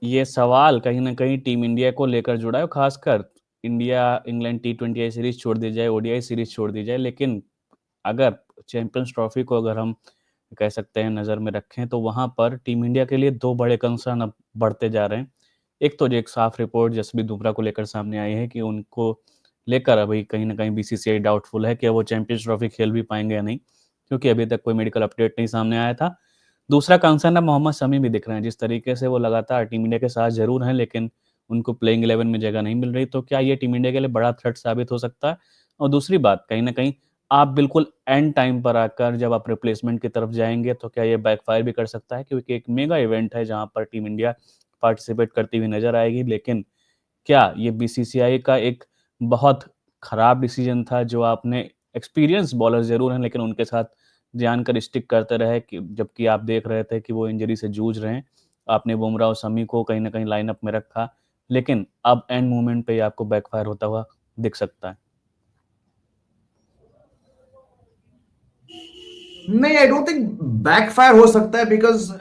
ये सवाल कहीं न कहीं टीम इंडिया को लेकर जुड़ा है, खासकर इंडिया इंग्लैंड टी20 सीरीज़ छोड़ दी जाए, ओडीआई सीरीज़ छोड़ दी जाए, लेकिन अगर चैंपियंस ट्रॉफी को अगर हम कह सकते हैं नज़र में रखें, तो वहाँ पर टीम इंडिया के लिए 2 बड़े कंसर्न अब बढ़ते जा रहे हैं। एक तो जो एक साफ रिपोर्ट जसप्रीत बुमराह को लेकर सामने आई है कि उनको लेकर अभी कहीं न कहीं बीसीसीआई डाउटफुल है कि वो चैंपियंस ट्रॉफी खेल भी पाएँगे या नहीं, क्योंकि अभी तक कोई मेडिकल अपडेट नहीं सामने आया था। दूसरा कंसर्न अब मोहम्मद शमी भी दिख रहे हैं, जिस तरीके से वो लगातार टीम इंडिया के साथ ज़रूर हैं, लेकिन उनको प्लेइंग 11 में जगह नहीं मिल रही, तो क्या ये टीम इंडिया के लिए बड़ा थ्रेट साबित हो सकता है? और दूसरी बात, कहीं न कहीं आप बिल्कुल एंड टाइम पर आकर जब आप रिप्लेसमेंट की तरफ जाएँगे, तो क्या ये बैकफायर भी कर सकता है? क्योंकि एक मेगा इवेंट है, जहाँ पर टीम इंडिया पार्टिसिपेट करती हुई नज़र आएगी, लेकिन क्या ये बीसीसीआई का एक बहुत खराब डिसीजन था, जो आपने एक्सपीरियंस बॉलर ज़रूर हैं, लेकिन उनके साथ जानकर स्टिक करते रहे कि जबकि आप देख रहे थे कि वो इंजरी से जूझ रहे हैं। आपने बुमराह और शमी को कहीं न कहीं लाइनअप में रखा, लेकिन अब एंड मोमेंट पे ये आपको बैकफायर होता हुआ दिख सकता है। नहीं, आई डोंट थिंक बैकफायर हो सकता है, बिकॉज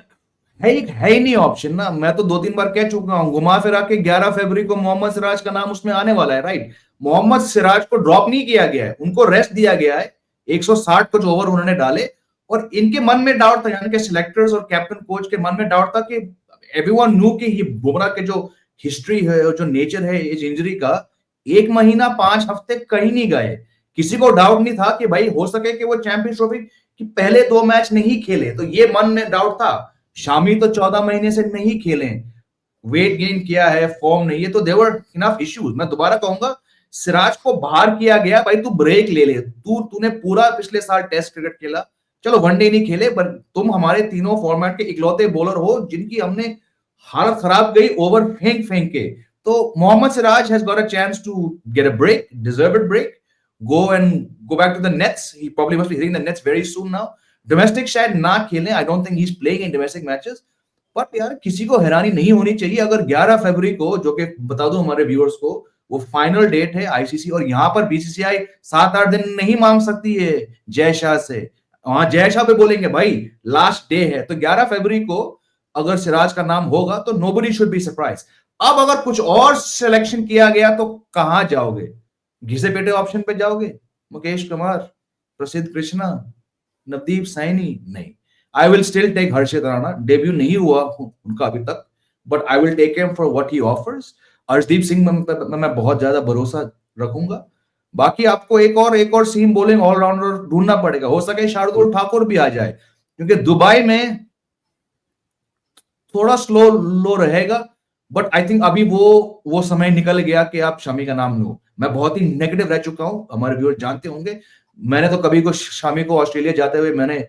है ही नहीं ऑप्शन ना। मैं तो 2-3 बार कह चुका हूं, घुमा फिरा के 11 फरवरी को मोहम्मद सिराज का नाम उसमें आने वाला है, राइट। मोहम्मद सिराज को ड्रॉप नहीं किया गया है, उनको रेस्ट दिया गया है। 160 कुछ ओवर उन्होंने डाले, और इनके मन में डाउट था, यानी कि सिलेक्टर्स और कैप्टन कोच के मन में डाउट था कि एवरीवन न्यू कि ये बुमराह के जो हिस्ट्री है और जो नेचर है इस इंजरी का, 1 महीना 5 हफ्ते कहीं नहीं गए। किसी को डाउट नहीं था कि भाई हो सके कि वो चैंपियंस ट्रॉफी कि पहले 2 मैच नहीं खेले, तो ये मन में डाउट था। शामी तो 14 महीने से नहीं खेले, वेट गेन किया है, फॉर्म नहीं है, तो देवर इनफ इश्यूज। मैं दोबारा कहूंगा, सिराज को बाहर किया गया, भाई तू ब्रेक ले ले, तूने पूरा पिछले साल टेस्ट क्रिकेट खेला, चलो वनडे नहीं खेले, पर तुम हमारे तीनों फॉर्मेट के इकलौते बॉलर हो जिनकी हमने हालत खराब गई ओवर फेंक फेंक के। तो Mohammed Siraj has got a chance to get a break, deserved break, go back to the Nets. He probably must be hitting the Nets very soon now. Domestic शायद ना खेलें, I don't think he is playing in domestic matches. But यार किसी को हैरानी नहीं होनी चाहिए अगर 11 फरवरी को, जो कि बता दूं हमारे व्यूअर्स को, वो फाइनल डेट है आईसीसी, और यहां पर बीसीसीआई 7-8 दिन नहीं मांग सकती है जय शाह से। वहां जय शाह पे बोलेंगे भाई लास्ट डे है, तो 11 फरवरी को अगर सिराज का नाम होगा तो नोबडी शुड बी सरप्राइज। अब अगर कुछ और सिलेक्शन किया गया तो कहां जाओगे? घिसे पेटे ऑप्शन पे जाओगे? मुकेश कुमार, प्रसिद्ध कृष्णा, नवदीप सैनी? नहीं। I will still take Harshit Rana, debut नहीं हुआ उनका अभी तक, but I will take him for what he offers. Arshdeep Singh में मैं बहुत ज्यादा भरोसा रखूंगा। बाकी आपको एक और सीम बॉलिंग ऑलराउंडर ढूंढना पड़ेगा, हो सके शार्दुल ठाकुर भी आ जाए, क्योंकि दुबई में थोड़ा स्लो लो रहेगा। बट आई थिंक अभी वो समय निकल गया कि आप शमी का नाम लो। मैं बहुत ही नेगेटिव रह चुका हूं, हमारे व्यूअर जानते होंगे। मैंने तो कभी को शमी को ऑस्ट्रेलिया जाते हुए मैंने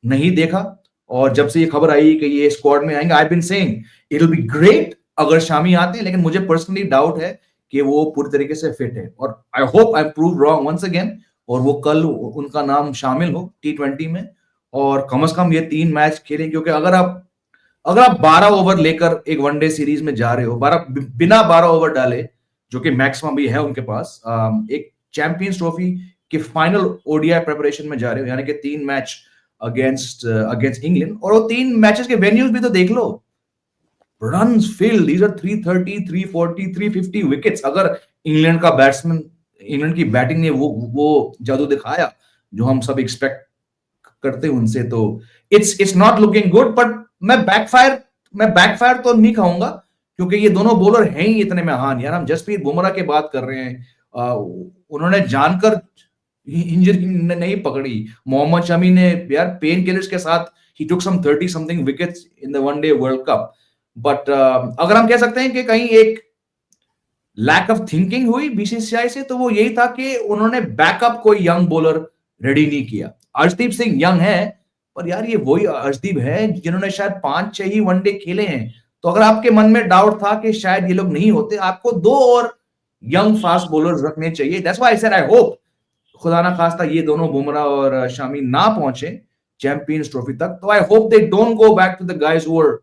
नहीं देखा, और जब से ये खबर आई कि ये स्क्वाड में आएंगे, I been saying it will be great अगर शामी आते हैं, लेकिन मुझे पर्सनली डाउट है कि वो पूरी तरीके से फिट है, और I hope I prove wrong once again, और वो कल उनका नाम शामिल हो T20 में, और कम से कम ये 3 मैच खेलें। क्योंकि अगर आप 12 ओवर लेकर एक वनडे सीरीज में जा रहे हो, बिना 12 ओवर डाले, जो कि मैक्सिमम भी है उनके पास, एक चैंपियंस ट्रॉफी के फाइनल ओडीआई प्रिपरेशन में जा रहे हो, यानी कि 3 मैच अगेंस्ट इंग्लैंड, और वो 3 मैचेस के वेन्यूज भी तो देख लो। Runs field, these are 330, 340, 350 wickets. अगर इंग्लैंड का बैट्समैन, इंग्लैंड की बैटिंग ने वो जादू दिखाया जो हम सब एक्सपेक्ट करते हैं उनसे, तो it's not looking good. But मैं बैकफायर तो नहीं खाऊंगा, क्योंकि ये दोनों बॉलर हैं ही इतने महान। यार हम जसप्रीत बुमराह की बात कर रहे हैं, उन्होंने जानकर इंजरी नहीं पकड़ी। मोहम्मद शमी ने यार पेन किलर्स के साथ ही टुक सम 30 something wickets in the one day world cup. But अगर हम कह सकते हैं कि कहीं एक लैक ऑफ थिंकिंग हुई बीसीसीआई से, तो वो यही था कि उन्होंने बैकअप कोई यंग बॉलर रेडी नहीं किया। अर्शदीप सिंह यंग है, पर यार ये वही अर्शदीप है जिन्होंने शायद 5-6 ही वनडे खेले हैं। तो अगर आपके मन में डाउट था कि शायद ये लोग नहीं होते, आपको 2 और यंग फास्ट बॉलर्स रखने चाहिए। That's why I said I hope खुदा ना खास्ता ये दोनों बुमराह और शामी ना पहुंचे चैंपियंस ट्रॉफी तक, तो I hope they don't go back to the guys who are,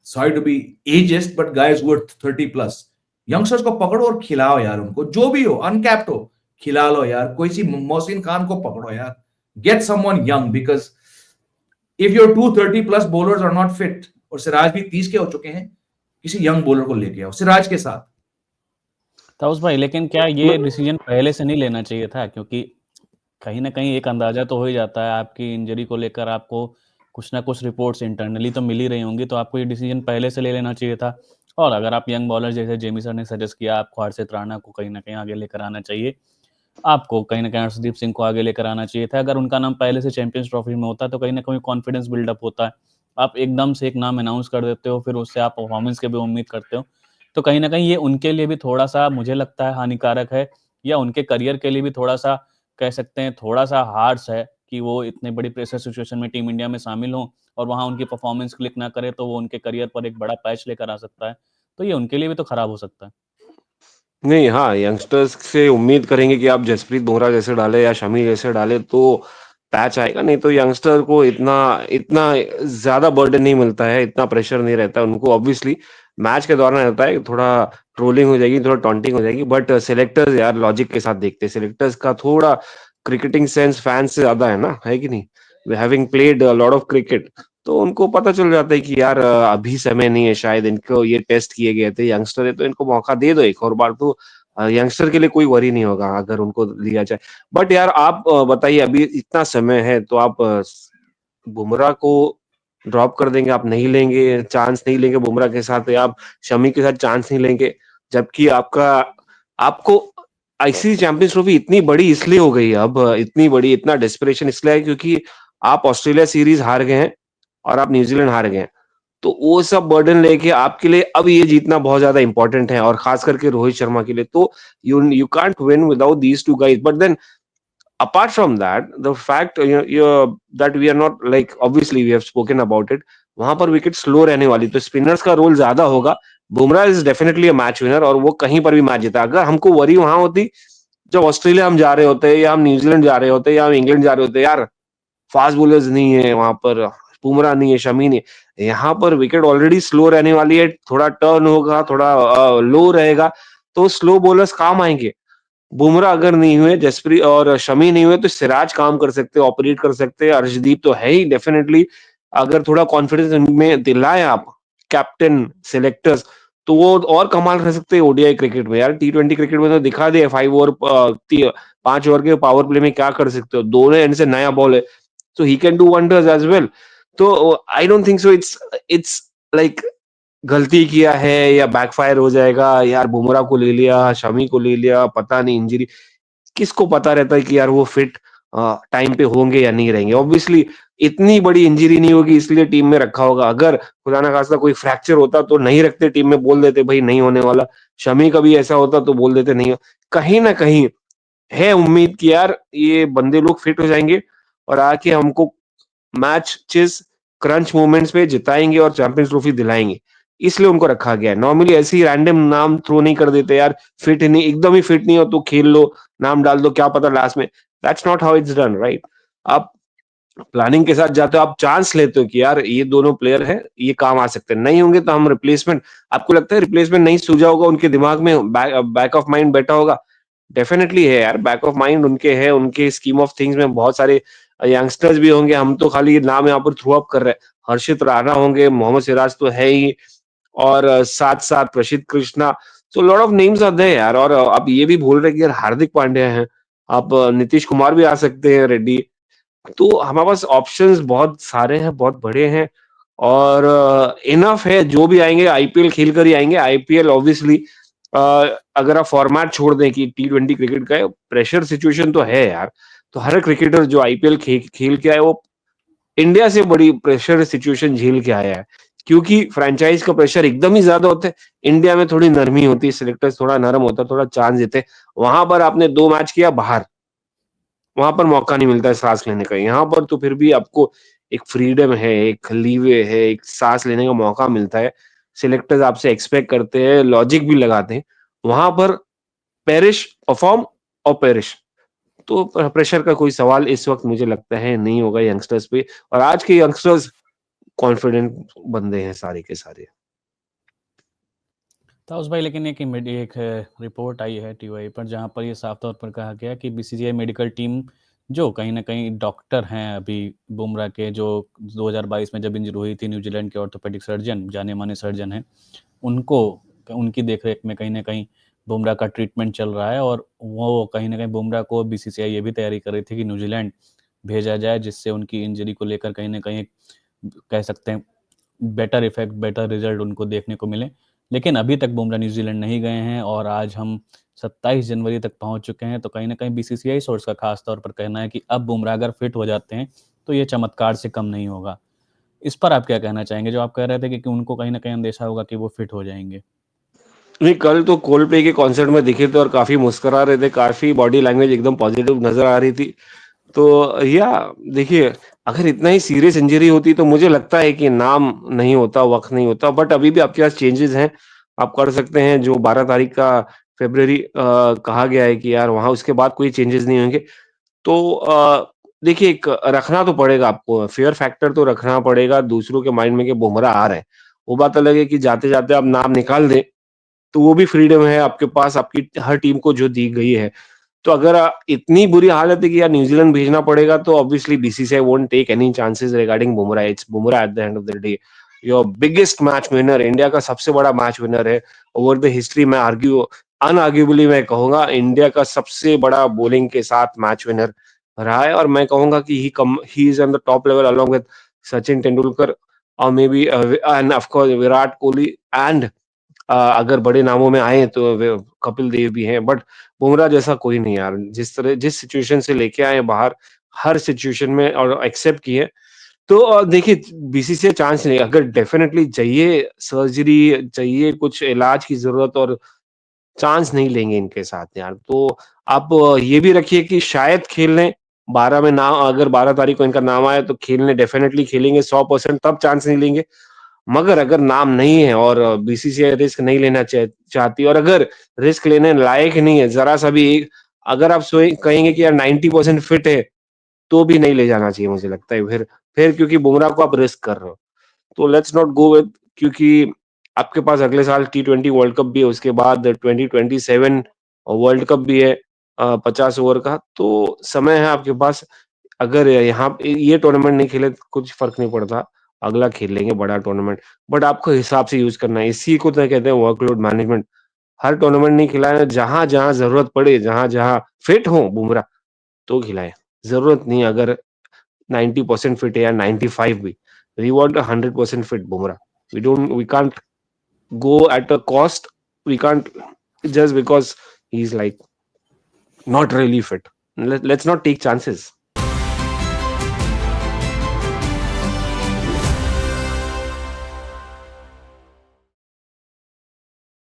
sorry to be ageist, but guys who are 30+। Youngsters को पकड़ो और खिलाओ यार, उनको जो भी हो, अनकैप्ड हो, खिला लो यार। कोई सी मोहसिन खान को पकड़ो यार, get someone young, because if your 230+ bowlers are not fit, और सिराज भी 30 के हो चुके हैं, किसी यंग बॉलर को लेके आओ सिराज के साथ। ताउस भाई, लेकिन क्या ये डिसीजन पहले से नहीं लेना चाहिए था? क्योंकि कहीं ना कहीं एक अंदाजा तो हो ही जाता है आपकी इंजरी को लेकर, आपको कुछ ना कुछ रिपोर्ट्स इंटरनली तो मिल ही रही होंगी, तो आपको ये डिसीजन पहले से ले लेना चाहिए था। और अगर आप यंग बॉलर जैसे जेमी सर ने सजेस्ट किया, आपको हर्षित राणा को कहीं ना कहीं आगे लेकर आना चाहिए, आपको कहीं ना कहीं हर्षदीप सिंह को आगे लेकर आना चाहिए था। अगर उनका नाम पहले से चैंपियंस ट्रॉफी में होता तो कहीं ना कहीं कॉन्फिडेंस बिल्डअप होता है। आप एकदम से एक नाम अनाउंस कर देते हो, फिर उससे आप परफॉर्मेंस के भी उम्मीद करते हो, तो कहीं ना कहीं ये उनके लिए भी थोड़ा सा मुझे लगता है हानिकारक है, या उनके करियर के लिए भी थोड़ा सा कह सकते हैं थोड़ा सा हार्श है कि वो इतने बड़ी प्रेशर सिचुएशन में टीम इंडिया में शामिल हों और वहां उनकी परफॉर्मेंस क्लिक ना करे तो वो उनके करियर पर एक बड़ा पैच लेकर आ सकता है। तो ये उनके लिए भी तो खराब हो सकता है। नहीं, हाँ, यंगस्टर्स से उम्मीद करेंगे कि आप जसप्रीत बुमराह जैसे डालें या शमी जैसे डालें तो पैच आएगा, नहीं तो यंगस्टर को इतना इतना ज़्यादा बर्डन नहीं मिलता है, इतना प्रेशर नहीं रहता है उनको। ऑब्वियसली मैच के दौरान रहता है, थोड़ा ट्रोलिंग हो जाएगी, थोड़ा टॉन्टिंग हो जाएगी, बट सेलेक्टर्स यार लॉजिक के साथ देखते हैं। सेलेक्टर्स का थोड़ा क्रिकेटिंग सेंस फैन्स से ज़्यादा है ना, है कि नहीं? Having played a lot of cricket, तो उनको पता चल जाता है कि यार अभी समय नहीं है, शायद इनको ये टेस्ट किए गए थे, यंगस्टर है तो इनको मौका दे दो एक और बार, तो यंगस्टर के लिए कोई वरी नहीं होगा अगर उनको लिया जाए। बट यार आप बताइए, अभी इतना समय है तो आप बुमराह को ड्रॉप कर देंगे, आप नहीं लेंगे, चांस नहीं लेंगे बुमराह के साथ, या आप शमी के साथ चांस नहीं लेंगे, जबकि आपका आपको आईसीसी चैंपियंस ट्रॉफी इतनी बड़ी इसलिए हो गई है अब, इतनी बड़ी, इतना डेस्परेशन इसलिए है क्योंकि आप ऑस्ट्रेलिया सीरीज हार गए हैं और आप न्यूजीलैंड हार गए हैं। तो वो सब बर्डन लेके आपके लिए अब ये जीतना बहुत ज्यादा इंपॉर्टेंट है, और खास करके रोहित शर्मा के लिए तो you can't win without these two guys. But then apart from that, the fact that we are not, like, obviously we have spoken about it, वहां पर विकेट स्लो रहने वाली, तो स्पिनर्स का रोल ज्यादा होगा। Bumrah is definitely a match winner और वो कहीं पर भी मैच जीता। अगर हमको वरी वहां होती जब ऑस्ट्रेलिया हम जा रहे होते, या हम न्यूजीलैंड जा रहे होते, या हम इंग्लैंड जा रहे होते, यार फास्ट बॉलर्स नहीं है वहां पर, बुमराह नहीं है, शमी नहीं है, यहाँ पर विकेट ऑलरेडी स्लो रहने वाली है, थोड़ा टर्न होगा, थोड़ा लो रहेगा, तो स्लो बॉलर्स काम आएंगे। बुमराह अगर नहीं हुए, जसप्रीत और शमी नहीं हुए, तो सिराज काम कर सकते हैं, ऑपरेट कर सकते हैं, अर्शदीप तो है ही डेफिनेटली। अगर थोड़ा कॉन्फिडेंस इनमें दिलाएं आप कैप्टन सेलेक्टर्स, तो वो और कमाल कर सकते हैं ओडीआई क्रिकेट में। यार टी20 क्रिकेट में तो दिखा दिया 5 ओवर के पावर प्ले में क्या कर सकते हो, दोनों एंड से नया बॉल है, so he can do wonders as well. तो I don't think so it's like गलती किया है या बैकफायर हो जाएगा, यार बुमराह को ले लिया, शमी को ले लिया, पता नहीं इंजरी, किसको पता रहता है कि यार वो फिट टाइम पे होंगे या नहीं रहेंगे। ऑब्वियसली इतनी बड़ी इंजरी नहीं होगी इसलिए टीम में रखा होगा, अगर खुदा ना खास्ता कोई फ्रैक्चर होता तो नहीं रखते टीम में, बोल देते भाई नहीं होने वाला। शमी का भी ऐसा होता तो बोल देते नहीं। कहीं ना कहीं है उम्मीद कि यार ये बंदे लोग फिट हो जाएंगे और आके हमको मैचेस क्रंच मोमेंट्स पे जिताएंगे और चैंपियंस ट्रॉफी दिलाएंगे, इसलिए उनको रखा गया है। नॉर्मली ऐसे ही रैंडम नाम थ्रो नहीं कर देते यार, फिट नहीं, एकदम ही फिट नहीं हो तो खेल लो, नाम डाल दो, क्या पता लास्ट में। That's not how it's done, right? आप प्लानिंग के साथ जाते हो, आप चांस लेते हो कि यार ये दोनों प्लेयर है, ये काम आ सकते हैं, नहीं होंगे तो हम रिप्लेसमेंट। आपको लगता है रिप्लेसमेंट नहीं सूझा होगा उनके दिमाग में, बैक ऑफ माइंड बैठा होगा? डेफिनेटली है यार, बैक ऑफ माइंड उनके है, उनके स्कीम ऑफ थिंग्स में बहुत सारे यंगस्टर्स भी होंगे, हम तो खाली नाम यहाँ पर थ्रू अप कर रहे हैं। हर्षित राणा होंगे, मोहम्मद सिराज तो है ही, और साथ साथ प्रसिद्ध कृष्णा, तो lot of names are there यार। और आप ये भी भूल रहे कि यार हार्दिक पांड्या है, आप नीतीश कुमार भी आ सकते हैं, रेड्डी, तो हमारे पास ऑप्शंस बहुत सारे हैं, बहुत बड़े हैं, और इनफ है। जो भी आएंगे आईपीएल खेल कर ही आएंगे। आईपीएल ऑब्वियसली अगर आप फॉर्मेट छोड़ दें कि टी20 क्रिकेट का है, प्रेशर सिचुएशन तो है यार, तो हर क्रिकेटर जो आईपीएल खेल के आए वो इंडिया से बड़ी प्रेशर सिचुएशन झेल के आया है, क्योंकि फ्रेंचाइज का प्रेशर एकदम ही ज्यादा होता है। इंडिया में थोड़ी नरमी होती है, सिलेक्टर्स थोड़ा नरम होता है, थोड़ा चांस देते हैं। वहां पर आपने 2 मैच किया बाहर, वहां पर मौका नहीं मिलता है सांस लेने का। यहाँ पर तो फिर भी आपको एक फ्रीडम है, एक लीवे है, एक सांस लेने का मौका मिलता है। सिलेक्टर्स आपसे एक्सपेक्ट करते हैं, लॉजिक भी लगाते हैं। वहां पर पेरिश परफॉर्म और पेरिश, तो प्रेशर का कोई सवाल इस वक्त मुझे लगता है नहीं होगा यंगस्टर्स पे। और आज के यंगस्टर्स कॉन्फिडेंट बंदे हैं सारे के सारे। ताउस भाई, लेकिन एक रिपोर्ट आई है टीवाई पर जहां पर ये साफ तौर पर कहा गया कि बीसीसीआई मेडिकल टीम जो कहीं ना कहीं डॉक्टर हैं अभी बुमराह के, जो 2022 में जब इंजरी हुई थी, न्यूजीलैंड के ऑर्थोपेडिक सर्जन, जाने माने सर्जन हैं, उनको उनकी देख-रेख में कहीं न कहीं बुमराह का ट्रीटमेंट चल रहा है और वो कहीं न कहीं बुमराह को बीसीसीआई ये भी तैयारी कर रही थी कि न्यूज़ीलैंड भेजा जाए, जिससे उनकी इंजरी को लेकर कहीं न कहीं कह सकते हैं बेटर इफ़ेक्ट, बेटर रिज़ल्ट उनको देखने को मिले। लेकिन अभी तक बुमराह न्यूज़ीलैंड नहीं गए हैं और आज हम 27 जनवरी तक पहुँच चुके हैं, तो कहीं न कहीं बीसीसीआई सोर्स का ख़ास तौर पर कहना है कि अब बुमराह अगर फिट हो जाते हैं, तो ये चमत्कार से कम नहीं होगा। इस पर आप क्या कहना चाहेंगे? जो आप कह रहे थे कि उनको कहीं न कहीं अंदेशा होगा कि वो फिट हो जाएँगे। नहीं, कल तो कोल्डप्ले के कॉन्सर्ट में दिखे थे और काफ़ी मुस्कुरा रहे थे, काफ़ी बॉडी लैंग्वेज एकदम पॉजिटिव नज़र आ रही थी। तो या देखिए, अगर इतना ही सीरियस इंजरी होती तो मुझे लगता है कि नाम नहीं होता, वक़्त नहीं होता, बट अभी भी आपके पास चेंजेज़ हैं। आप कर सकते हैं जो 12 तारीख का फ़रवरी कहा गया है कि यार वहाँ उसके बाद कोई चेंजेज़ नहीं होंगे। तो देखिए एक रखना तो पड़ेगा आपको, फ़ियर फैक्टर तो रखना पड़ेगा दूसरों के माइंड में कि बुमराह आ रहे हैं। वो बात अलग है कि जाते-जाते आप नाम निकाल दें, तो वो भी फ्रीडम है आपके पास, आपकी हर टीम को जो दी गई है। तो अगर इतनी बुरी हालत है कि यार न्यूज़ीलैंड भेजना पड़ेगा तो obviously BCCI won't take any chances regarding Bumrah. It's Bumrah at the end of the day your biggest match winner, India का सबसे बड़ा मैच विनर है ओवर द हिस्ट्री। मैं अनआर्ग्यूबली मैं कहूंगा इंडिया का सबसे बड़ा बॉलिंग के साथ मैच विनर रहा है और मैं कहूंगा कि he is on the top level along with Sachin Tendulkar और may be and of course Virat Kohli and अगर बड़े नामों में आए तो कपिल देव भी हैं, बट बुमराह जैसा कोई नहीं यार। जिस सिचुएशन से लेके आए बाहर, हर सिचुएशन में और एक्सेप्ट किए। तो देखिए बीसीसीआई चांस नहीं, अगर डेफिनेटली चाहिए सर्जरी, चाहिए कुछ इलाज की जरूरत और चांस नहीं लेंगे इनके साथ यार। तो आप ये भी रखिए कि शायद खेल लें 12 में नाम, अगर 12 तारीख को इनका नाम आया तो खेलने डेफिनेटली खेलेंगे 100%, तब चांस नहीं लेंगे। मगर अगर नाम नहीं है और बीसीसीआई रिस्क नहीं लेना चाहती और अगर रिस्क लेने लायक नहीं है जरा सा भी, अगर आप कहेंगे कि यार 90% फिट है तो भी नहीं ले जाना चाहिए मुझे लगता है। फिर क्योंकि बुमराह को आप रिस्क कर रहे हो, तो लेट्स नॉट गो विद, क्योंकि आपके पास अगले साल T20 वर्ल्ड कप भी है, उसके बाद 2027 वर्ल्ड कप भी है 50 ओवर का, तो समय है आपके पास। अगर यहाँ पे ये टूर्नामेंट नहीं खेले तो कुछ फर्क नहीं पड़ता, अगला खेल लेंगे बड़ा टूर्नामेंट, बट आपको हिसाब से यूज करना है। इसी को तो कहते हैं वर्कलोड मैनेजमेंट। हर टूर्नामेंट नहीं खिलाना, जहां जहां जरूरत पड़े, जहां जहां फिट हो बुमराह तो खिलाए। जरूरत नहीं अगर 90% फिट है या 95 भी, we want 100% fit Bumrah. We can't go at a cost, we can't just because he's like not really fit. Let's not take chances.